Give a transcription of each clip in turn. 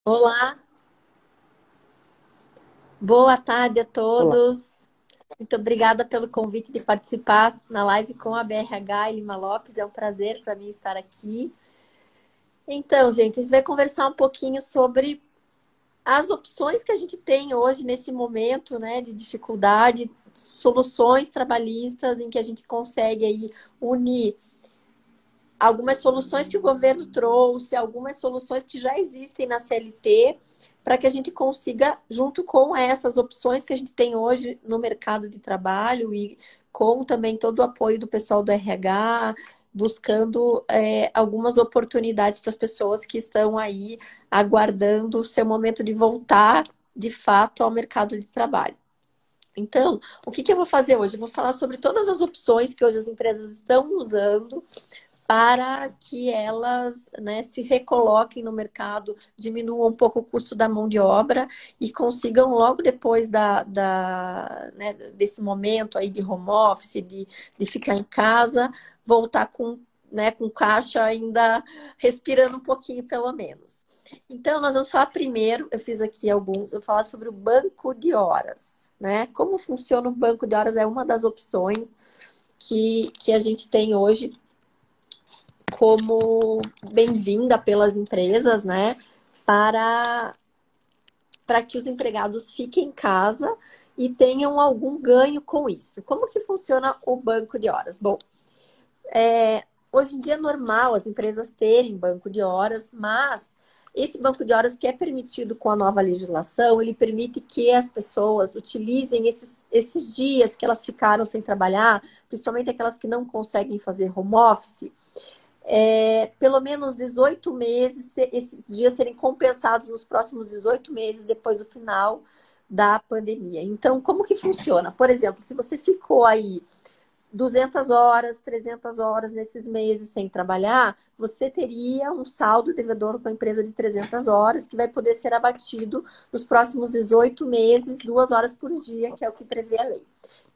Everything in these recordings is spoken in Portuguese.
Olá, boa tarde a Olá. todos. Muito obrigada pelo convite de participar na live com a BRH e Lima Lopes. É um prazer para mim estar aqui. Então, gente, a gente vai conversar um pouquinho sobre as opções que a gente tem hoje nesse momento, né, de dificuldade, soluções trabalhistas em que a gente consegue aí unir algumas soluções que o governo trouxe, algumas soluções que já existem na CLT, para que a gente consiga, junto com essas opções que a gente tem hoje no mercado de trabalho e com também todo o apoio do pessoal do RH, buscando algumas oportunidades para as pessoas que estão aí aguardando o seu momento de voltar, de fato, ao mercado de trabalho. Então, o que eu vou fazer hoje? Eu vou falar sobre todas as opções que hoje as empresas estão usando para que elas, né, se recoloquem no mercado, diminuam um pouco o custo da mão de obra e consigam, logo depois né, desse momento aí de home office, de ficar em casa, voltar com caixa ainda respirando um pouquinho, pelo menos. Então, nós vamos falar primeiro, eu fiz aqui alguns, eu vou falar sobre o banco de horas, né? Como funciona o banco de horas é uma das opções que a gente tem hoje como bem-vinda pelas empresas, né? Para, para que os empregados fiquem em casa e tenham algum ganho com isso. Como que funciona o banco de horas? Bom, hoje em dia é normal as empresas terem banco de horas, mas esse banco de horas que é permitido com a nova legislação, ele permite que as pessoas utilizem esses dias que elas ficaram sem trabalhar, principalmente aquelas que não conseguem fazer home office, pelo menos 18 meses, esses dias serem compensados nos próximos 18 meses depois do final da pandemia. Então, como que funciona? Por exemplo, se você ficou aí 200 horas, 300 horas nesses meses sem trabalhar, você teria um saldo devedor com a empresa de 300 horas que vai poder ser abatido nos próximos 18 meses, 2 horas por dia, que é o que prevê a lei.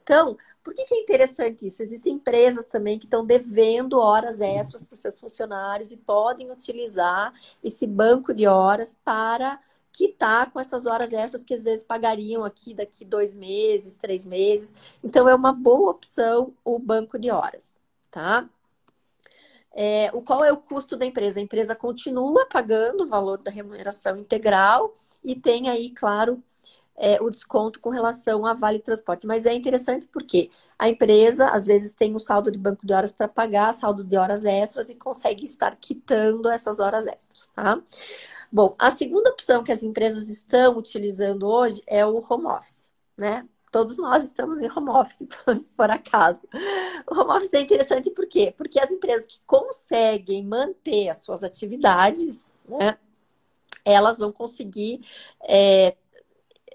Então, por que é interessante isso? Existem empresas também que estão devendo horas extras para os seus funcionários e podem utilizar esse banco de horas para quitar com essas horas extras que às vezes pagariam aqui daqui 2 meses, 3 meses. Então, é uma boa opção o banco de horas, tá? Qual é o custo da empresa? A empresa continua pagando o valor da remuneração integral e tem aí, claro, o desconto com relação a vale transporte. Mas é interessante porque a empresa, às vezes, tem um saldo de banco de horas para pagar, saldo de horas extras e consegue estar quitando essas horas extras, tá? Bom, a segunda opção que as empresas estão utilizando hoje é o home office, né? Todos nós estamos em home office, por acaso. O home office é interessante por quê? Porque as empresas que conseguem manter as suas atividades, né, elas vão conseguir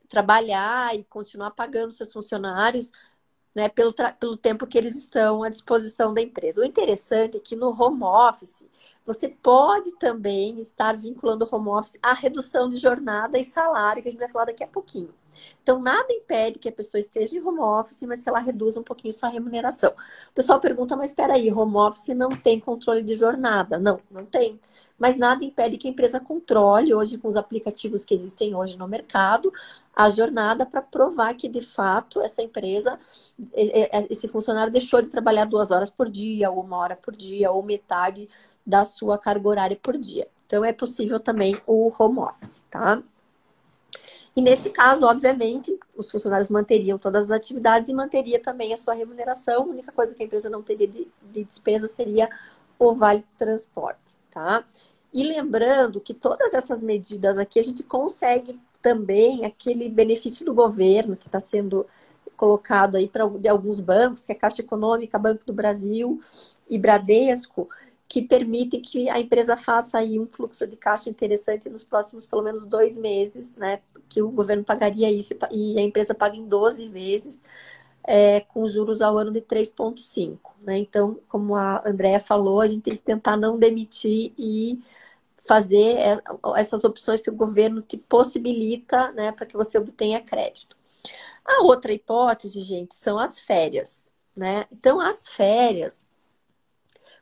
trabalhar e continuar pagando seus funcionários, né, pelo tempo que eles estão à disposição da empresa. O interessante é que no home office, você pode também estar vinculando o home office à redução de jornada e salário, que a gente vai falar daqui a pouquinho. Então, nada impede que a pessoa esteja em home office, mas que ela reduza um pouquinho sua remuneração. O pessoal pergunta, mas espera aí, home office não tem controle de jornada? Não, não tem. Mas nada impede que a empresa controle, hoje com os aplicativos que existem hoje no mercado, a jornada para provar que, de fato, essa empresa, esse funcionário deixou de trabalhar 2 horas por dia, ou 1 hora por dia, ou metade da sua carga horária por dia. Então, é possível também o home office, tá? E nesse caso, obviamente, os funcionários manteriam todas as atividades e manteria também a sua remuneração. A única coisa que a empresa não teria de despesa seria o vale transporte, tá? E lembrando que todas essas medidas aqui a gente consegue também aquele benefício do governo que está sendo colocado aí de alguns bancos, que é Caixa Econômica, Banco do Brasil e Bradesco, que permitem que a empresa faça aí um fluxo de caixa interessante nos próximos pelo menos 2 meses, né? Que o governo pagaria isso e a empresa paga em 12 vezes, com juros ao ano de 3,5, né? Então, como a Andrea falou, a gente tem que tentar não demitir e fazer essas opções que o governo te possibilita, né, para que você obtenha crédito. A outra hipótese, gente, são as férias, né? Então, as férias,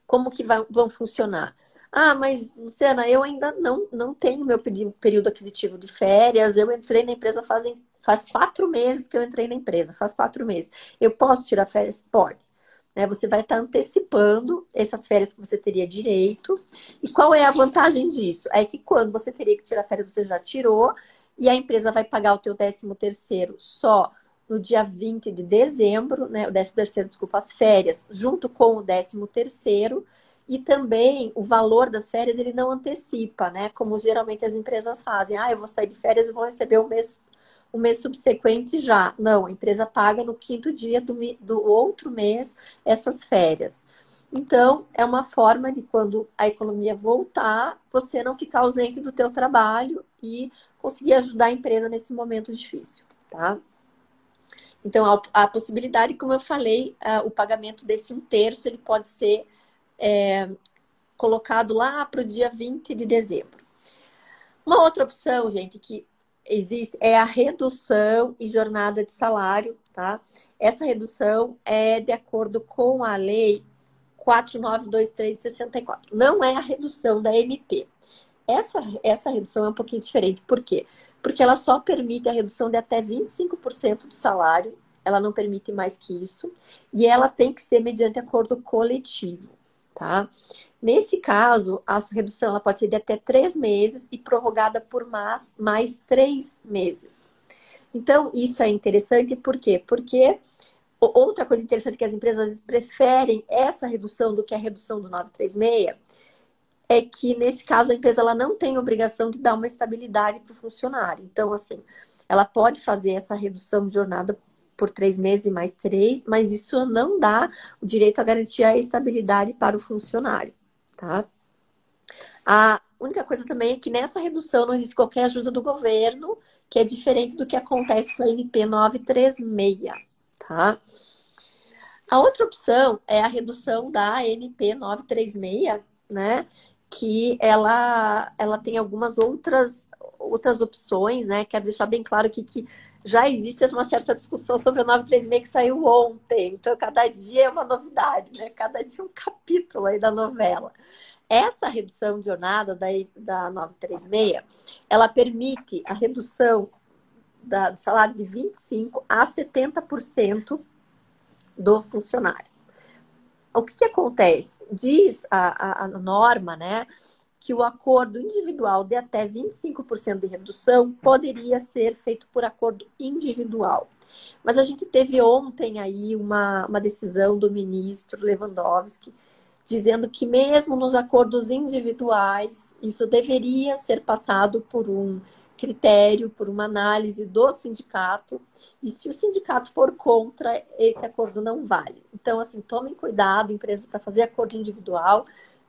como que vão funcionar? Ah, mas, Luciana, eu ainda não tenho meu período aquisitivo de férias. Eu entrei na empresa faz 4 meses que eu entrei na empresa, faz 4 meses. Eu posso tirar férias? Pode. Né? Você vai estar antecipando essas férias que você teria direito. E qual é a vantagem disso? É que quando você teria que tirar férias, você já tirou, e a empresa vai pagar o teu 13º só no dia 20 de dezembro, né? O 13º, desculpa, as férias, junto com o 13º. E também o valor das férias ele não antecipa, né? Como geralmente as empresas fazem. Ah, eu vou sair de férias e vou receber o mês subsequente já. Não, a empresa paga no 5º dia do outro mês essas férias. Então, é uma forma de quando a economia voltar, você não ficar ausente do teu trabalho e conseguir ajudar a empresa nesse momento difícil, tá? Então, a possibilidade, como eu falei, o pagamento desse 1/3, ele pode ser colocado lá para o dia 20 de dezembro. Uma outra opção, gente, que existe é a redução e jornada de salário, tá? Essa redução é de acordo com a lei 4923/64. Não é a redução da MP. Essa redução é um pouquinho diferente. Por quê? Porque ela só permite a redução de até 25% do salário. Ela não permite mais que isso. E ela tem que ser mediante acordo coletivo, tá? Nesse caso, a redução ela pode ser de até 3 meses e prorrogada por mais 3 meses. Então, isso é interessante, por quê? Porque outra coisa interessante que as empresas às vezes preferem essa redução do que a redução do 936 é que, nesse caso, a empresa ela não tem obrigação de dar uma estabilidade para o funcionário. Então, assim, ela pode fazer essa redução de jornada por 3 meses e mais 3, mas isso não dá o direito a garantir a estabilidade para o funcionário, tá? A única coisa também é que nessa redução não existe qualquer ajuda do governo, que é diferente do que acontece com a MP 936, tá? A outra opção é a redução da MP 936, né? Que ela tem algumas outras opções, né? Quero deixar bem claro aqui que já existe uma certa discussão sobre a 936 que saiu ontem. Então, cada dia é uma novidade, né? Cada dia é um capítulo aí da novela. Essa redução de jornada da 936, ela permite a redução do salário de 25% a 70% do funcionário. O que acontece? Diz a norma, né, que o acordo individual de até 25% de redução poderia ser feito por acordo individual. Mas a gente teve ontem aí uma decisão do ministro Lewandowski dizendo que mesmo nos acordos individuais, isso deveria ser passado por um critério, por uma análise do sindicato, e se o sindicato for contra, esse acordo não vale. Então, assim, tomem cuidado, empresas, para fazer acordo individual,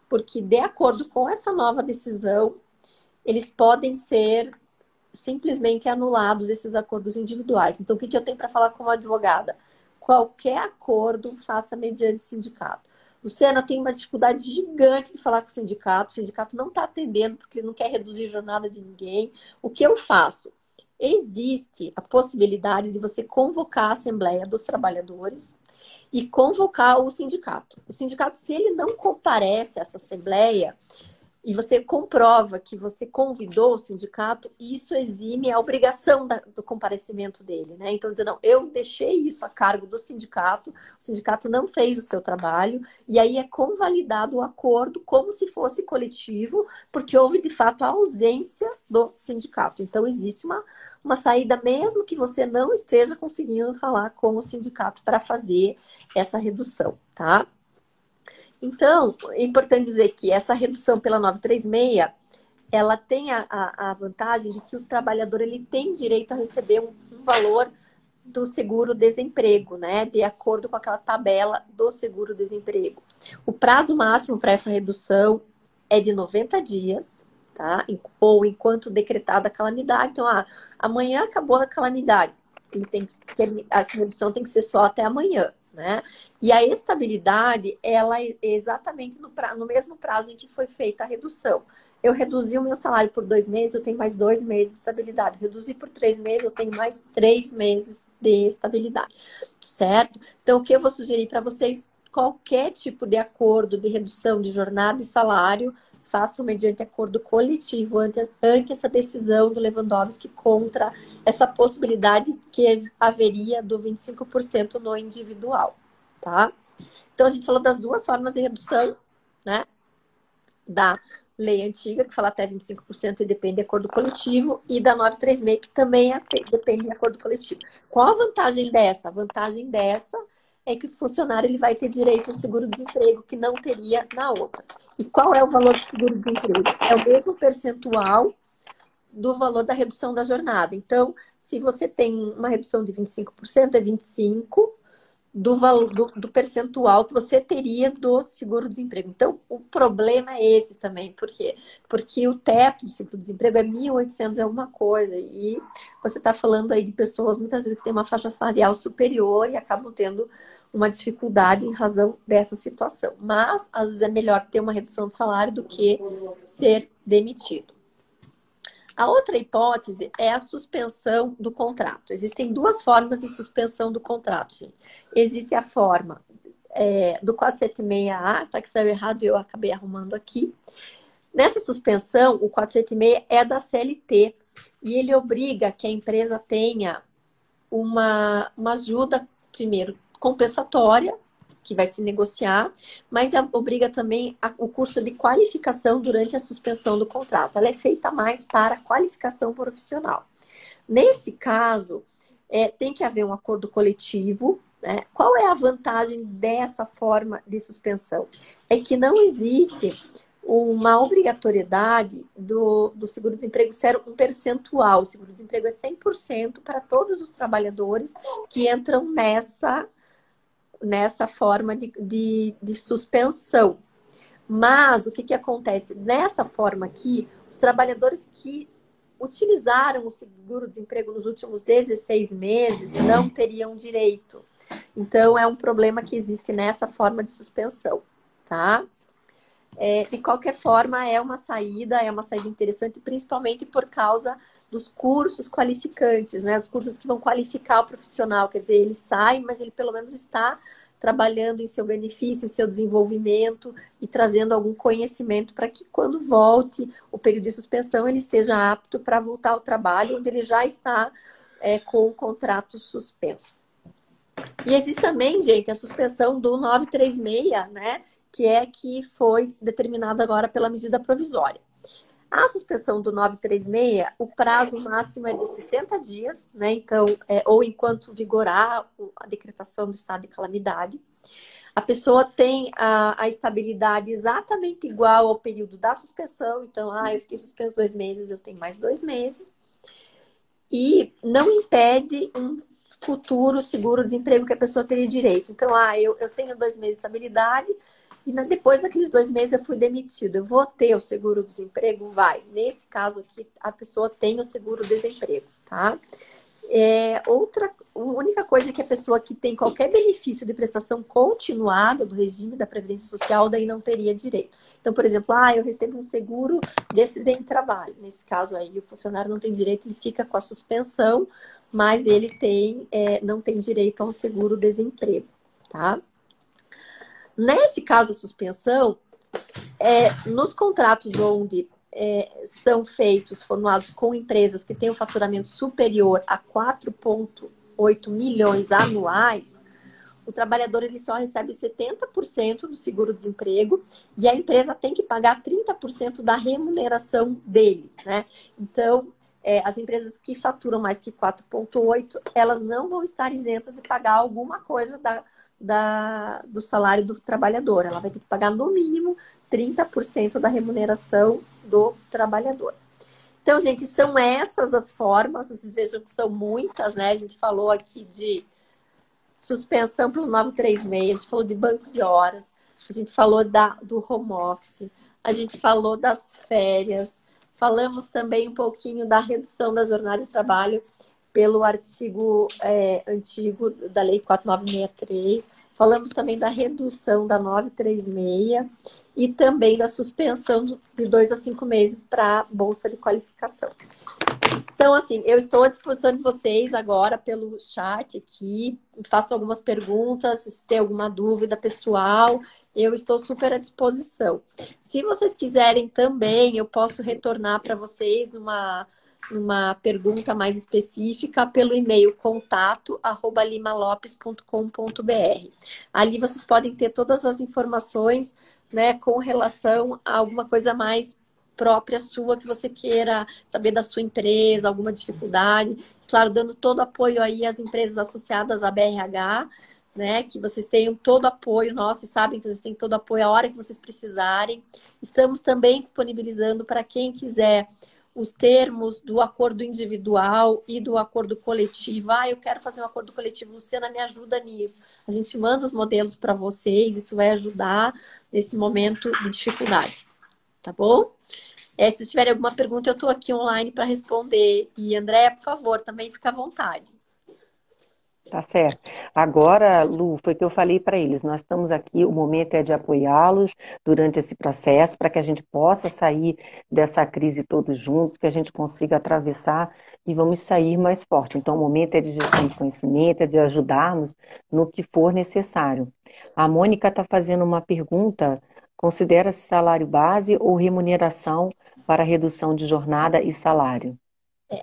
porque de acordo com essa nova decisão, eles podem ser simplesmente anulados, esses acordos individuais. Então, o que eu tenho para falar como advogada? Qualquer acordo faça mediante sindicato. Luciana tem uma dificuldade gigante de falar com o sindicato não está atendendo porque ele não quer reduzir a jornada de ninguém. O que eu faço? Existe a possibilidade de você convocar a Assembleia dos Trabalhadores e convocar o sindicato. O sindicato, se ele não comparece a essa Assembleia, e você comprova que você convidou o sindicato, isso exime a obrigação do comparecimento dele, né? Então, dizer, não, eu deixei isso a cargo do sindicato, o sindicato não fez o seu trabalho, e aí é convalidado o acordo como se fosse coletivo, porque houve, de fato, a ausência do sindicato. Então, existe uma saída, mesmo que você não esteja conseguindo falar com o sindicato para fazer essa redução, tá? Então, é importante dizer que essa redução pela 936, ela tem a vantagem de que o trabalhador ele tem direito a receber um valor do seguro-desemprego, né? De acordo com aquela tabela do seguro-desemprego. O prazo máximo para essa redução é de 90 dias, tá? Ou enquanto decretada a calamidade. Então, amanhã acabou a calamidade. Essa redução tem que ser só até amanhã, né? E a estabilidade, ela é exatamente no mesmo prazo em que foi feita a redução. Eu reduzi o meu salário por 2 meses, eu tenho mais 2 meses de estabilidade. Reduzi por 3 meses, eu tenho mais 3 meses de estabilidade, certo? Então, o que eu vou sugerir para vocês? Qualquer tipo de acordo de redução de jornada e salário, façam mediante acordo coletivo ante essa decisão do Lewandowski contra essa possibilidade que haveria do 25% no individual, tá? Então, a gente falou das duas formas de redução, né? Da lei antiga, que fala até 25% e depende de acordo coletivo, e da 936, que também depende de acordo coletivo. Qual a vantagem dessa? A vantagem dessa é que o funcionário ele vai ter direito ao seguro-desemprego que não teria na outra. E qual é o valor do seguro-desemprego? É o mesmo percentual do valor da redução da jornada. Então, se você tem uma redução de 25%, é 25% do valor do percentual que você teria do seguro-desemprego. Então, o problema é esse também. Por quê? Porque o teto do seguro-desemprego é 1.800 alguma coisa. E você está falando aí de pessoas, muitas vezes, que têm uma faixa salarial superior e acabam tendo uma dificuldade em razão dessa situação. Mas, às vezes, é melhor ter uma redução do salário do que ser demitido. A outra hipótese é a suspensão do contrato. Existem duas formas de suspensão do contrato, gente. Existe a forma do 476A, tá? Que saiu errado e eu acabei arrumando aqui. Nessa suspensão, o 476 é da CLT e ele obriga que a empresa tenha uma ajuda, primeiro, compensatória, que vai se negociar, mas obriga também o curso de qualificação durante a suspensão do contrato. Ela é feita mais para qualificação profissional. Nesse caso, tem que haver um acordo coletivo, né? Qual é a vantagem dessa forma de suspensão? É que não existe uma obrigatoriedade do seguro-desemprego ser um percentual. O seguro-desemprego é 100% para todos os trabalhadores que entram nessa forma de suspensão. Mas o que acontece? Nessa forma aqui, os trabalhadores que utilizaram o seguro-desemprego nos últimos 16 meses não teriam direito. Então, é um problema que existe nessa forma de suspensão, tá? De qualquer forma, é uma saída interessante, principalmente por causa dos cursos qualificantes, né? Os cursos que vão qualificar o profissional, quer dizer, ele sai, mas ele pelo menos está trabalhando em seu benefício, em seu desenvolvimento e trazendo algum conhecimento para que quando volte o período de suspensão, ele esteja apto para voltar ao trabalho, onde ele já está com o contrato suspenso. E existe também, gente, a suspensão do 936, né? Que foi determinada agora pela medida provisória. A suspensão do 936, o prazo máximo é de 60 dias, né? Então, ou enquanto vigorar a decretação do estado de calamidade. A pessoa tem a estabilidade exatamente igual ao período da suspensão. Então, eu fiquei suspenso 2 meses, eu tenho mais 2 meses. E não impede um futuro seguro-desemprego que a pessoa teria direito. Então, eu tenho 2 meses de estabilidade, e depois daqueles 2 meses eu fui demitido. Eu vou ter o seguro-desemprego? Vai. Nesse caso aqui, a pessoa tem o seguro-desemprego, tá? A única coisa é que a pessoa que tem qualquer benefício de prestação continuada do regime da Previdência Social, daí não teria direito. Então, por exemplo, eu recebo um seguro de acidente de trabalho. Nesse caso aí, o funcionário não tem direito, ele fica com a suspensão, mas ele não tem direito ao seguro-desemprego, tá? Nesse caso, a suspensão, nos contratos onde são formulados com empresas que têm um faturamento superior a 4,8 milhões anuais, o trabalhador ele só recebe 70% do seguro-desemprego e a empresa tem que pagar 30% da remuneração dele, né? Então, as empresas que faturam mais que 4,8, elas não vão estar isentas de pagar alguma coisa do salário do trabalhador. Ela vai ter que pagar, no mínimo, 30% da remuneração do trabalhador. Então, gente, são essas as formas. Vocês vejam que são muitas, né? A gente falou aqui de suspensão pelo 936, a gente falou de banco de horas, a gente falou do home office, a gente falou das férias, falamos também um pouquinho da redução da jornada de trabalho pelo artigo antigo da Lei 4963. Falamos também da redução da 936 e também da suspensão de 2 a 5 meses para a Bolsa de Qualificação. Então, assim, eu estou à disposição de vocês agora pelo chat aqui. Faço algumas perguntas, se tem alguma dúvida pessoal. eu estou super à disposição. Se vocês quiserem também, eu posso retornar para vocês uma pergunta mais específica pelo e-mail contato@limalopes.com.br. Ali vocês podem ter todas as informações, né, com relação a alguma coisa mais própria sua que você queira saber da sua empresa, alguma dificuldade. Claro, dando todo apoio aí às empresas associadas à BRH, né? Que vocês tenham todo apoio nosso e sabem que vocês têm todo apoio a hora que vocês precisarem. Estamos também disponibilizando para quem quiser os termos do acordo individual e do acordo coletivo. Ah, eu quero fazer um acordo coletivo, Luciana, me ajuda nisso. A gente manda os modelos para vocês, isso vai ajudar nesse momento de dificuldade. Tá bom? Se tiverem alguma pergunta, eu estou aqui online para responder. E, Andréia, por favor, também fica à vontade. Tá certo. Agora, Lu, foi o que eu falei para eles. Nós estamos aqui, o momento é de apoiá-los durante esse processo, para que a gente possa sair dessa crise todos juntos, que a gente consiga atravessar e vamos sair mais forte. Então, o momento é de gestão de conhecimento, é de ajudarmos no que for necessário. A Mônica está fazendo uma pergunta: considera-se salário base ou remuneração para redução de jornada e salário?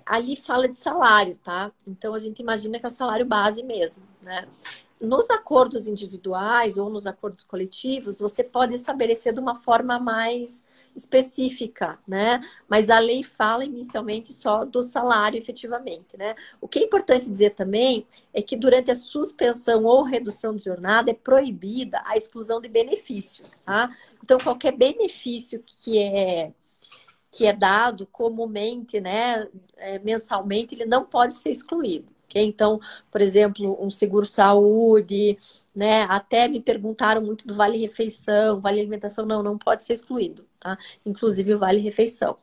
Ali fala de salário, tá? Então a gente imagina que é o salário base mesmo, né? Nos acordos individuais ou nos acordos coletivos, você pode estabelecer de uma forma mais específica, né? Mas a lei fala inicialmente só do salário efetivamente, né? O que é importante dizer também é que durante a suspensão ou redução de jornada é proibida a exclusão de benefícios, tá? Então qualquer benefício que é dado comumente, né, mensalmente, ele não pode ser excluído. Okay? Então, por exemplo, um seguro-saúde, né, até me perguntaram muito do vale-refeição, vale-alimentação, não pode ser excluído, tá? Inclusive o vale-refeição.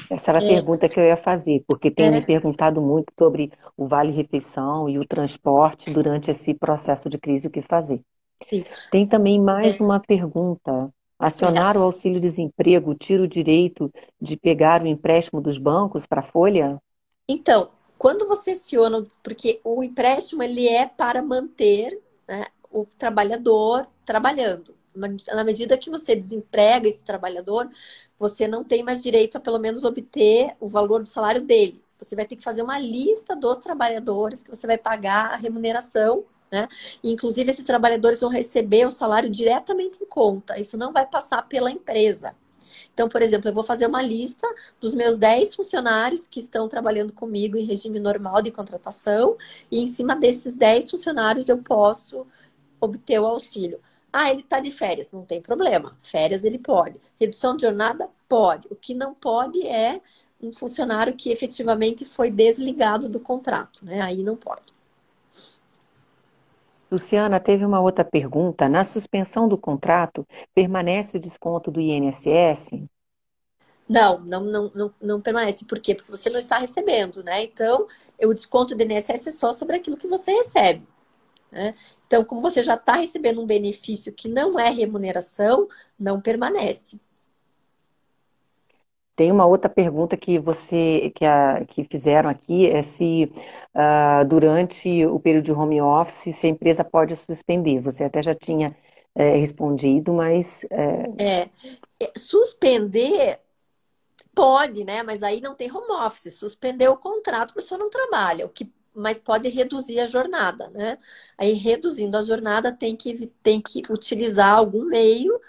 Essa era a pergunta que eu ia fazer, porque tem me É, perguntado muito sobre o vale-refeição e o transporte durante esse processo de crise, o que fazer. sim. Tem também mais É, uma pergunta. é. Acionar o auxílio-desemprego tira o direito de pegar o empréstimo dos bancos para a folha? Então, quando você aciona, porque o empréstimo ele é para manter, né, o trabalhador trabalhando. Na medida que você desemprega esse trabalhador, você não tem mais direito a pelo menos obter o valor do salário dele. Você vai ter que fazer uma lista dos trabalhadores que você vai pagar a remuneração, né? E, inclusive, esses trabalhadores vão receber o salário diretamente em conta. Isso não vai passar pela empresa. Então, por exemplo, eu vou fazer uma lista dos meus 10 funcionários que estão trabalhando comigo em regime normal de contratação, e em cima desses 10 funcionários eu posso obter o auxílio. Ah, ele está de férias, não tem problema. Férias ele pode. Redução de jornada? Pode. O que não pode é um funcionário que efetivamente foi desligado do contrato, né? Aí não pode. Luciana, teve uma outra pergunta. Na suspensão do contrato, permanece o desconto do INSS? Não permanece. Por quê? Porque você não está recebendo, né? Então, o desconto do INSS é só sobre aquilo que você recebe. Né? Então, como você já está recebendo um benefício que não é remuneração, não permanece. Tem uma outra pergunta que fizeram aqui, é se durante o período de home office, se a empresa pode suspender. Você até já tinha respondido, mas Suspender pode, né? Mas aí não tem home office. Suspender o contrato, a pessoa não trabalha, mas pode reduzir a jornada, né? Aí, reduzindo a jornada, tem que utilizar algum meio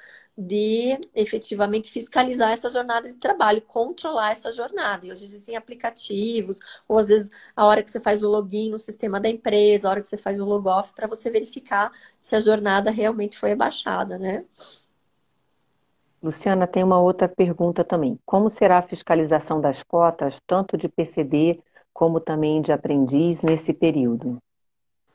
de efetivamente fiscalizar essa jornada de trabalho, controlar essa jornada. E hoje existem aplicativos, ou às vezes a hora que você faz o login no sistema da empresa, a hora que você faz o logoff, para você verificar se a jornada realmente foi abaixada, né? Luciana, tem uma outra pergunta também. Como será a fiscalização das cotas, tanto de PCD como também de aprendiz, nesse período?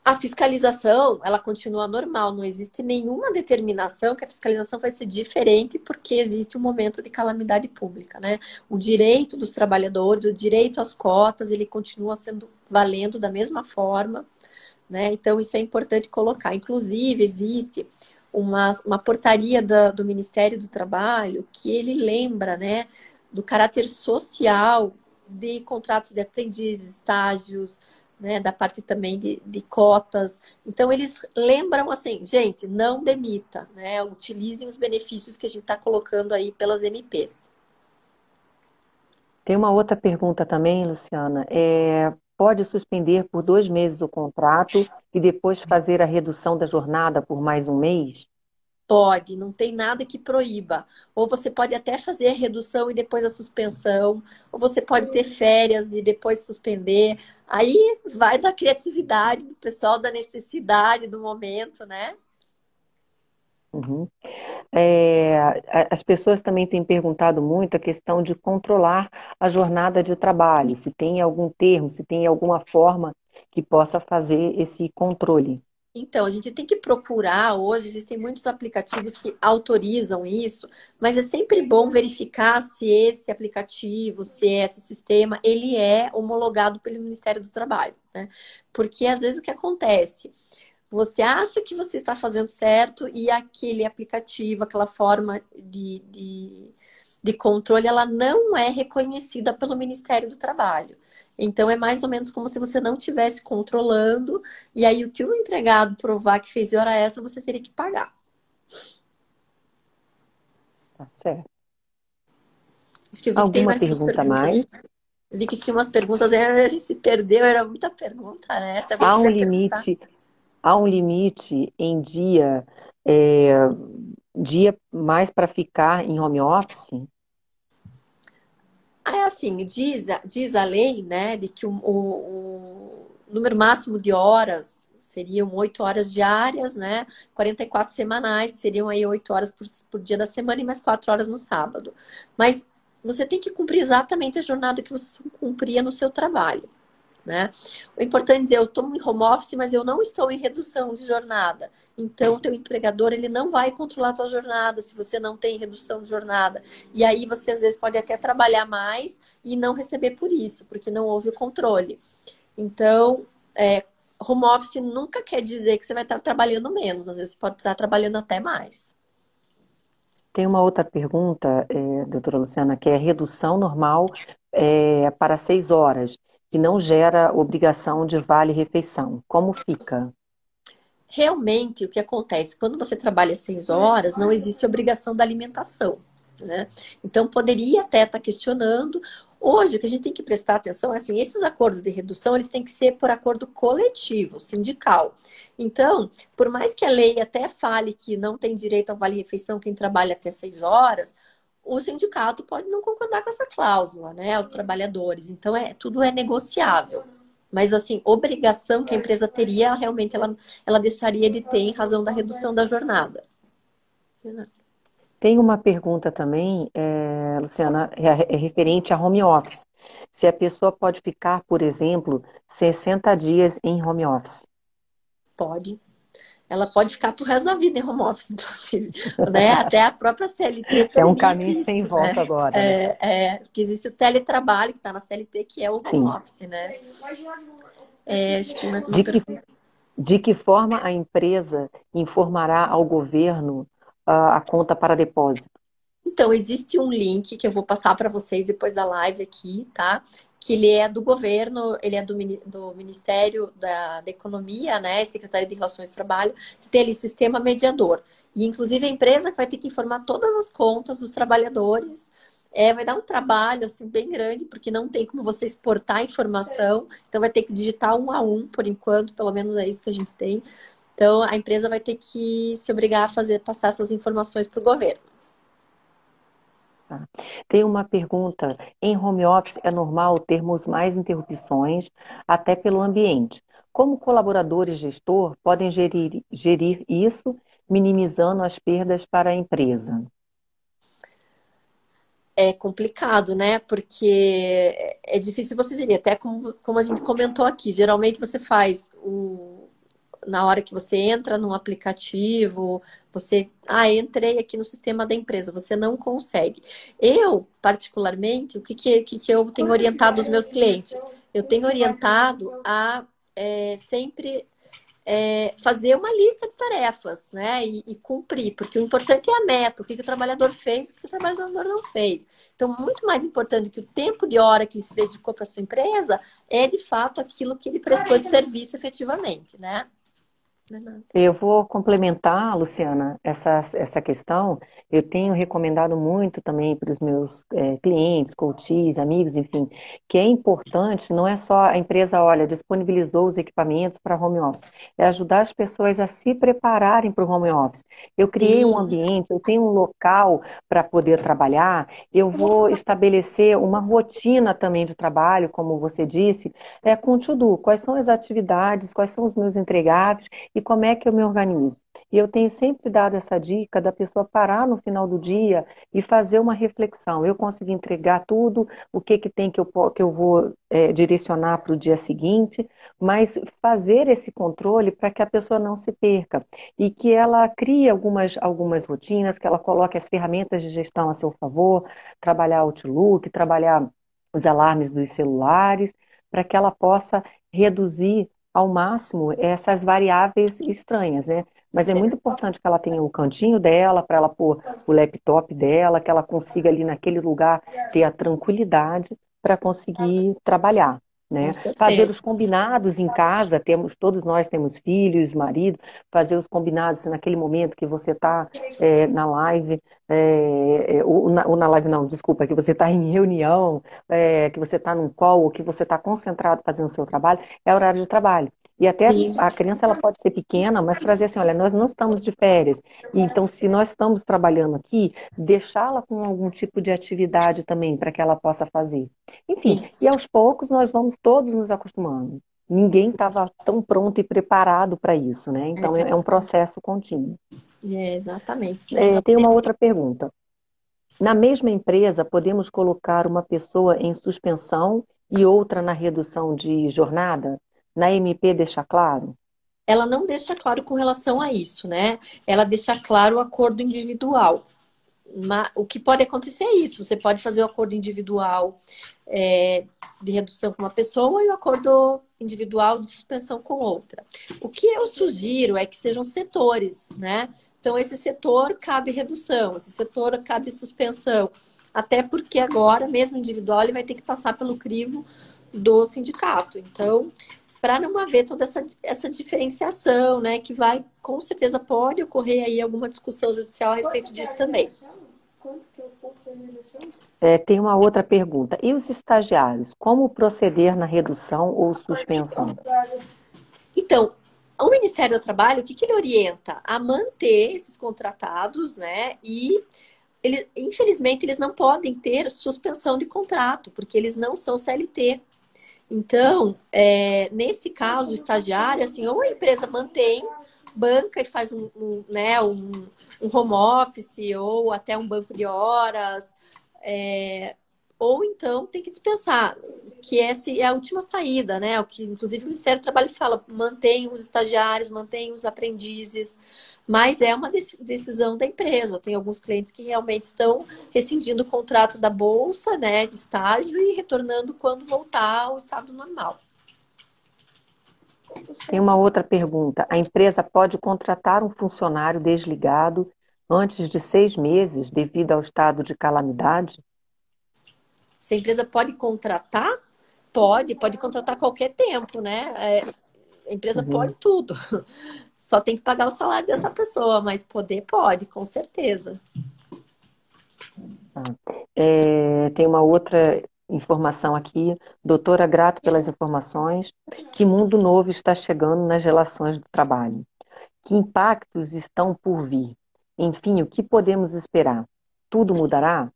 A fiscalização, ela continua normal, não existe nenhuma determinação que a fiscalização vai ser diferente porque existe um momento de calamidade pública, né? O direito dos trabalhadores, o direito às cotas, ele continua sendo valendo da mesma forma, né? Então, isso é importante colocar. Inclusive, existe uma portaria do Ministério do Trabalho que ele lembra, né, do caráter social de contratos de aprendizes, estágios, né, da parte também de cotas. Então, eles lembram assim, gente, não demita, né? Utilizem os benefícios que a gente está colocando aí pelas MPs. Tem uma outra pergunta também, Luciana. Pode suspender por 2 meses o contrato e depois fazer a redução da jornada por mais um mês? Pode, não tem nada que proíba. Ou você pode até fazer a redução e depois a suspensão, ou você pode ter férias e depois suspender. Aí vai da criatividade do pessoal, da necessidade do momento, né? Uhum. As pessoas também têm perguntado muito a questão de controlar a jornada de trabalho, se tem algum termo, se tem alguma forma que possa fazer esse controle. Então, a gente tem que procurar hoje, existem muitos aplicativos que autorizam isso, mas é sempre bom verificar se esse aplicativo, se esse sistema, ele é homologado pelo Ministério do Trabalho, né? Porque às vezes o que acontece? Você acha que você está fazendo certo e aquele aplicativo, aquela forma de controle, ela não é reconhecida pelo Ministério do Trabalho. Então, é mais ou menos como se você não estivesse controlando, e aí o que o empregado provar que fez de hora extra, você teria que pagar. Tá certo. Acho que eu vi que tem Alguma mais umas pergunta a perguntas. mais? Eu vi que tinha umas perguntas, aí a gente se perdeu, era muita pergunta, né? Se alguém Há um quiser perguntar. limite, há um limite em é, dia mais para ficar em home office? É assim, diz a lei, né, de que o número máximo de horas seriam 8 horas diárias, né, 44 semanais, que seriam aí 8 horas por dia da semana e mais 4 horas no sábado. Mas você tem que cumprir exatamente a jornada que você cumpria no seu trabalho, né? O importante é dizer, eu estou em home office, mas eu não estou em redução de jornada. Então, o teu empregador, ele não vai controlar a tua jornada se você não tem redução de jornada. E aí, você, às vezes, pode até trabalhar mais e não receber por isso, porque não houve o controle. Então, home office nunca quer dizer que você vai estar trabalhando menos. Às vezes, você pode estar trabalhando até mais. Tem uma outra pergunta, doutora Luciana, que é redução normal para 6 horas, que não gera obrigação de vale-refeição. Como fica? Realmente, o que acontece? Quando você trabalha 6 horas, não existe obrigação da alimentação, né? Então, poderia até estar questionando. Hoje, o que a gente tem que prestar atenção é assim, esses acordos de redução, eles têm que ser por acordo coletivo, sindical. Então, por mais que a lei até fale que não tem direito ao vale-refeição quem trabalha até 6 horas, o sindicato pode não concordar com essa cláusula, né? Os trabalhadores. Então, tudo é negociável. Mas, assim, obrigação que a empresa teria, realmente, ela deixaria de ter em razão da redução da jornada. Tem uma pergunta também, Luciana, é referente a home office. Se a pessoa pode ficar, por exemplo, 60 dias em home office. Pode. Ela pode ficar pro resto da vida em home office, inclusive, né? Até a própria CLT É um permite caminho sem isso, volta né? agora, né? Que existe o teletrabalho, que está na CLT, que é o home Sim. office, né? Acho que tem mais uma De que, pergunta. de que forma a empresa informará ao governo a conta para depósito? Então, existe um link que eu vou passar para vocês depois da live aqui, tá? Que ele é do governo, ele é do Ministério da Economia, né? Secretaria de Relações do Trabalho, que tem ali sistema mediador. E, inclusive, a empresa que vai ter que informar todas as contas dos trabalhadores. Vai dar um trabalho, assim, bem grande, porque não tem como você exportar a informação. Então, vai ter que digitar um a um, por enquanto, pelo menos é isso que a gente tem. Então, a empresa vai ter que se obrigar a passar essas informações para o governo. Tá. Tem uma pergunta. Em home office é normal termos mais interrupções, até pelo ambiente. Como colaborador e gestor podem gerir isso, minimizando as perdas para a empresa? É complicado, né? Porque é difícil você gerir. Até como a gente comentou aqui, geralmente você faz na hora que você entra num aplicativo, entrei aqui no sistema da empresa, você não consegue. Eu, particularmente, o que eu tenho orientado os meus clientes? Eu tenho orientado a sempre fazer uma lista de tarefas, né? E cumprir, porque o importante é a meta, o que o trabalhador fez, o que o trabalhador não fez. Então, muito mais importante que o tempo de hora que ele se dedicou para sua empresa é, de fato, aquilo que ele prestou de serviço efetivamente, né? Eu vou complementar, Luciana, essa questão. Eu tenho recomendado muito também para os meus clientes, coaches, amigos, enfim, que é importante, não é só a empresa, olha, disponibilizou os equipamentos para home office, é ajudar as pessoas a se prepararem para o home office. Eu criei um Sim, ambiente, eu tenho um local para poder trabalhar, eu vou estabelecer uma rotina também de trabalho, como você disse, com o To-Do, quais são as atividades, quais são os meus entregáveis, e como é que eu me organizo. E eu tenho sempre dado essa dica da pessoa parar no final do dia e fazer uma reflexão. Eu consegui entregar tudo, o que tem que eu vou direcionar para o dia seguinte, mas fazer esse controle para que a pessoa não se perca e que ela crie algumas rotinas, que ela coloque as ferramentas de gestão a seu favor, trabalhar Outlook, trabalhar os alarmes dos celulares, para que ela possa reduzir ao máximo essas variáveis estranhas, né? Mas é muito importante que ela tenha o cantinho dela, para ela pôr o laptop dela, que ela consiga ali naquele lugar ter a tranquilidade para conseguir trabalhar, com né? Fazer certeza. os combinados em casa, todos nós temos filhos, marido, fazer os combinados naquele momento que você está na live, ou na live não, desculpa, que você está em reunião, que você está num call, ou que você está concentrado fazendo o seu trabalho, é horário de trabalho. E até Sim, a criança ela pode ser pequena, mas trazer assim, olha, nós não estamos de férias. Então, se nós estamos trabalhando aqui, deixá-la com algum tipo de atividade também para que ela possa fazer. Enfim, sim. e aos poucos nós vamos todos nos acostumando. Ninguém estava tão pronto e preparado para isso, né? É, Então, é um processo contínuo. exatamente. Estamos Tem uma outra pergunta. Na mesma empresa, podemos colocar uma pessoa em suspensão e outra na redução de jornada? Na MP deixa claro? Ela não deixa claro com relação a isso, né? Ela deixa claro o acordo individual. O que pode acontecer é isso: você pode fazer o acordo individual de redução com uma pessoa e o acordo individual de suspensão com outra. O que eu sugiro é que sejam setores, né? Então, esse setor cabe redução, esse setor cabe suspensão. Até porque agora, mesmo individual, ele vai ter que passar pelo crivo do sindicato. Então, para não haver toda essa diferenciação, né? Que vai, com certeza, pode ocorrer aí alguma discussão judicial a respeito disso também. Tem uma outra pergunta. E os estagiários? Como proceder na redução ou suspensão? Então, o Ministério do Trabalho, o que ele orienta? A manter esses contratados, né? E infelizmente, eles não podem ter suspensão de contrato, porque eles não são CLT. Então, nesse caso, o estagiário, assim, ou a empresa mantém, banca e faz né, um home office ou até um banco de horas, ou então tem que dispensar, que essa é a última saída, né? O que, inclusive, o Ministério do Trabalho fala: mantém os estagiários, mantém os aprendizes, mas é uma decisão da empresa. Eu tenho alguns clientes que realmente estão rescindindo o contrato da bolsa, né, de estágio e retornando quando voltar ao estado normal. Tem uma outra pergunta. A empresa pode contratar um funcionário desligado antes de 6 meses devido ao estado de calamidade? Se a empresa pode contratar, pode contratar a qualquer tempo, né? A empresa pode Uhum. tudo. Só tem que pagar o salário dessa pessoa, mas poder pode, com certeza. Tá. Tem uma outra informação aqui. Doutora, grato pelas informações. Que mundo novo está chegando nas relações do trabalho? Que impactos estão por vir? Enfim, o que podemos esperar? Tudo mudará?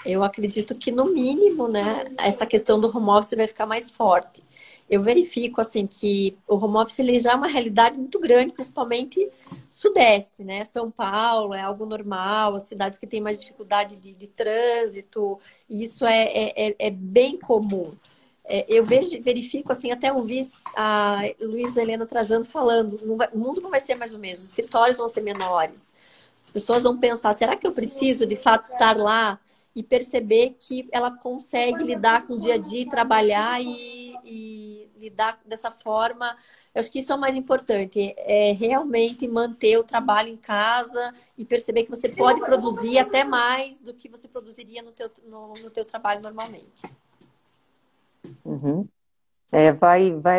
Eu acredito que, no mínimo, né, essa questão do home office vai ficar mais forte. Eu verifico, assim, que o home office ele já é uma realidade muito grande, principalmente sudeste, né? São Paulo é algo normal, as cidades que têm mais dificuldade de trânsito, isso é bem comum. Eu verifico, assim, até ouvi a Luísa Helena Trajano falando: o mundo não vai ser mais o mesmo, os escritórios vão ser menores. As pessoas vão pensar: será que eu preciso, de fato, estar lá? E perceber que ela consegue lidar com o dia a dia, trabalhar e lidar dessa forma. Eu acho que isso é o mais importante, é realmente manter o trabalho em casa e perceber que você pode produzir até mais do que você produziria no teu trabalho normalmente. Uhum.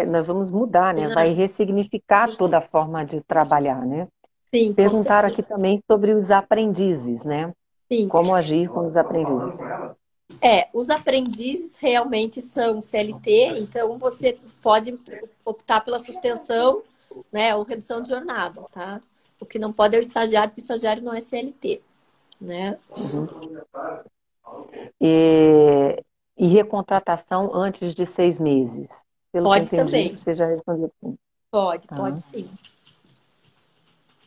Nós vamos mudar, né? Vai ressignificar toda a forma de trabalhar, né? Sim, com Perguntaram certeza. aqui também sobre os aprendizes, né? Sim. Como agir com os aprendizes. Os aprendizes realmente são CLT, então você pode optar pela suspensão, né, ou redução de jornada, tá? O que não pode é o estagiário, porque o estagiário não é CLT, né? Uhum. E recontratação antes de 6 meses. Pelo que eu Pode entendi, também, você já respondeu. pode Tá, sim,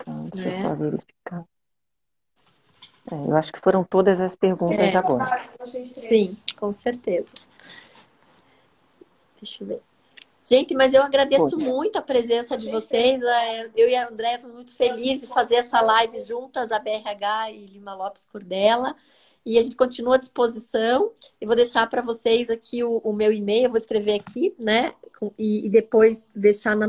tá, deixa eu né? só verificar. Eu acho que foram todas as perguntas agora. Sim, com certeza. Deixa eu ver. Gente, mas eu Foi. agradeço muito a presença de vocês. Eu e a Andréia estamos muito felizes de fazer essa live juntas, a BRH e Lima Lopes Cordela. E a gente continua à disposição. Eu vou deixar para vocês aqui o meu e-mail, eu vou escrever aqui, né? E depois deixar na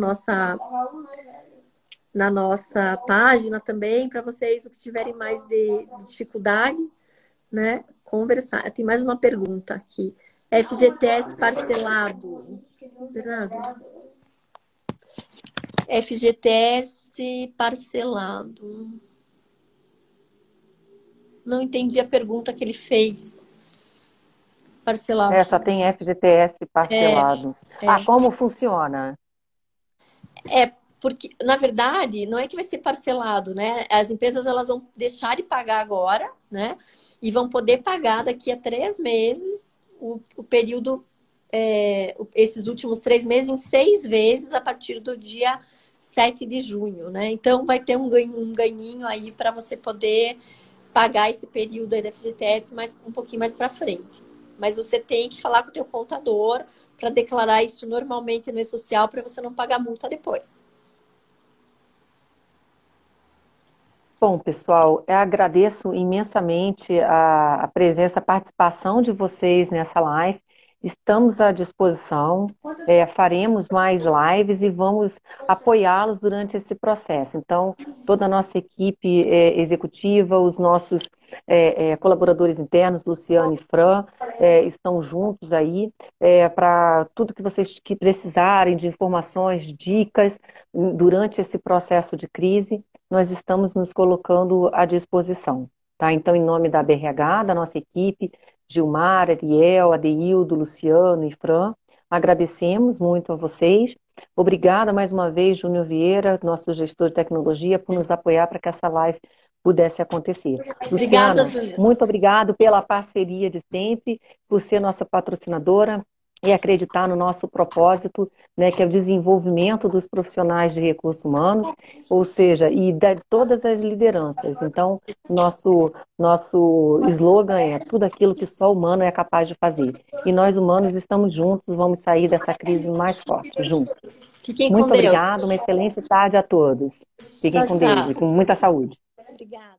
nossa página também, para vocês, o que tiverem mais de dificuldade, né? Conversar. Tem mais uma pergunta aqui. FGTS parcelado. Bernardo? FGTS parcelado. Não entendi a pergunta que ele fez. Parcelado. Só tem FGTS É, parcelado. é. Como funciona? Porque, na verdade, não é que vai ser parcelado, né? As empresas elas vão deixar de pagar agora, né? E vão poder pagar daqui a 3 meses o período, esses últimos 3 meses, em 6 vezes a partir do dia 7 de junho, né? Então vai ter um ganhinho aí para você poder pagar esse período aí da FGTS um pouquinho mais para frente. Mas você tem que falar com o teu contador para declarar isso normalmente no E-Social para você não pagar multa depois. Bom, pessoal, eu agradeço imensamente a presença, a participação de vocês nessa live. Estamos à disposição, faremos mais lives e vamos apoiá-los durante esse processo. Então, toda a nossa equipe executiva, os nossos colaboradores internos, Luciano e Fran, estão juntos aí para tudo que vocês precisarem de informações, dicas durante esse processo de crise. Nós estamos nos colocando à disposição, tá? Então, em nome da BRH, da nossa equipe, Gilmar, Ariel, Adeildo, Luciano e Fran, agradecemos muito a vocês. Obrigada mais uma vez, Júnior Vieira, nosso gestor de tecnologia, por nos apoiar para que essa live pudesse acontecer. Obrigada, Luciano, Júlia. muito obrigado pela parceria de sempre, por ser nossa patrocinadora e acreditar no nosso propósito, né, que é o desenvolvimento dos profissionais de recursos humanos, ou seja, e de todas as lideranças. Então, nosso slogan é tudo aquilo que só o humano é capaz de fazer. E nós, humanos, estamos juntos, vamos sair dessa crise mais forte, juntos. Fiquem com Muito Deus. obrigada, uma excelente tarde a todos. Fiquem Tchau, com Deus e tchau. com muita saúde. Obrigada.